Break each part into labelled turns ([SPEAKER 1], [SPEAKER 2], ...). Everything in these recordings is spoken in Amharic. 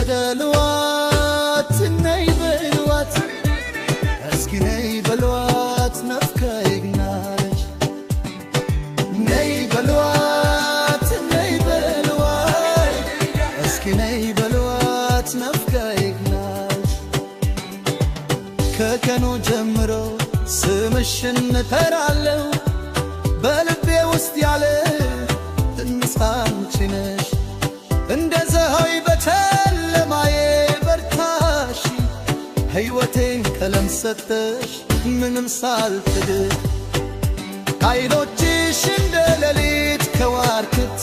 [SPEAKER 1] ግደልዋት ነይ በልዋት እስኪ ነይ በልዋት ናፍቃኛለች ነይ በልዋት እስኪ ነይ በልዋት ናፍቃኛለች ከቀኑ ጀምሮ ስምሽን እጠራለሁ በልቤ ውስጥ ያለ አንቺ ነሽ እንደ ፀሐይ በጨለማዬ በርታሽ ሕይወቴን ቀለም ሰጠሽ ምንም ሳልክድ ዓይኖችሽ እንደ ሌሊት ከዋክብት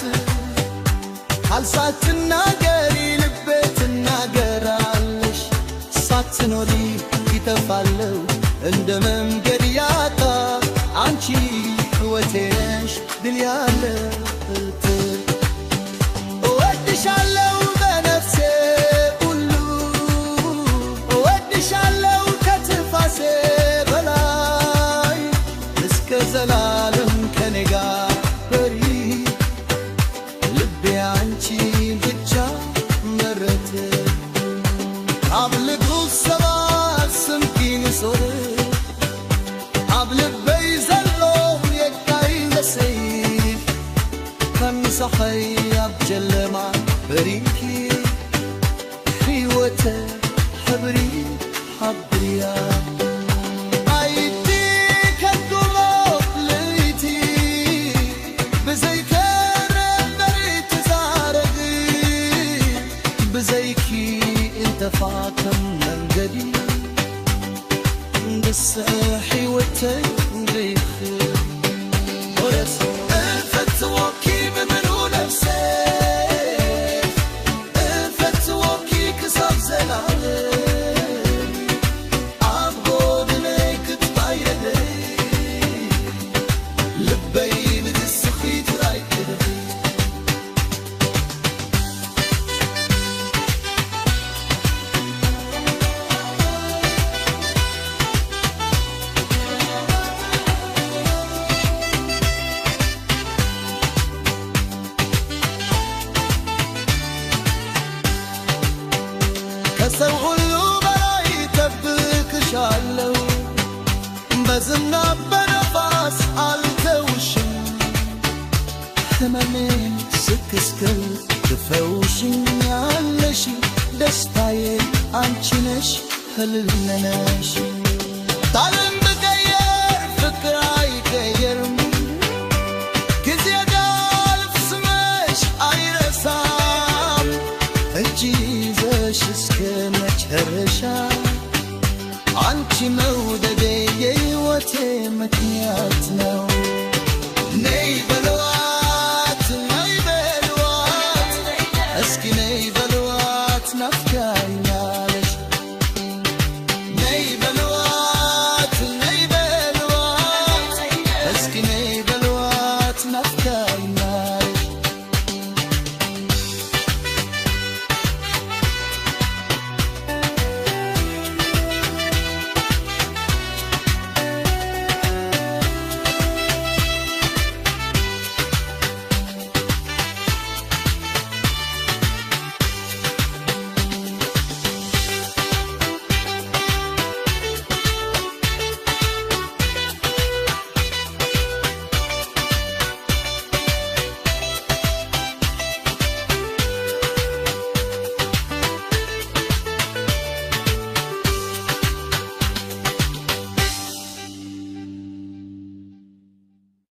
[SPEAKER 1] ሳትናገሪ ልቤ ትናገራለሽ ሳትኖሪ ይጠፋለሁ እንደ መንገድ ያጣ አንቺ ሕይወቴ ነሽ ድል ያለበት እወድሻለሁ በነፍሴ ሁሉ እወድሻለሁ ከትንፋሴ በላይ እስከ ዘላለም ከኔ ጋር በሪ ልቤ አንቺን ብቻ መረተ አብልጉ ሰባት ስንኪን ሶር አብልበይ ዘሎ የካይ ለሰይፍ ከምሳኸይ አብጀለማ بريكي حيوته حبري حبريا عيدي كالقلوب ليتي بزيكر بريت زارقي بزيكي انت فاطم منقدي بس حيوته غيخي ورس الفتوكي بمنو نفسي ከሰው ሁሉ በላይ እጠብቅሻለሁ በዝናብ በነፋስ አልተውሽም ሕመሜን ስክስክል ትፈውሽኛለሽ ደስታዬ አንቺ ነሽ ህልሜ ነሽ ታለም ብቀየር ፍቅር አይቀየርም ጊዜ ጋልፍ ስመሽ አይረሳም እጅ ይዘሽ እስከ መጨረሻ አንቺ መውደዴ የሕይወቴ ምክንያት ነው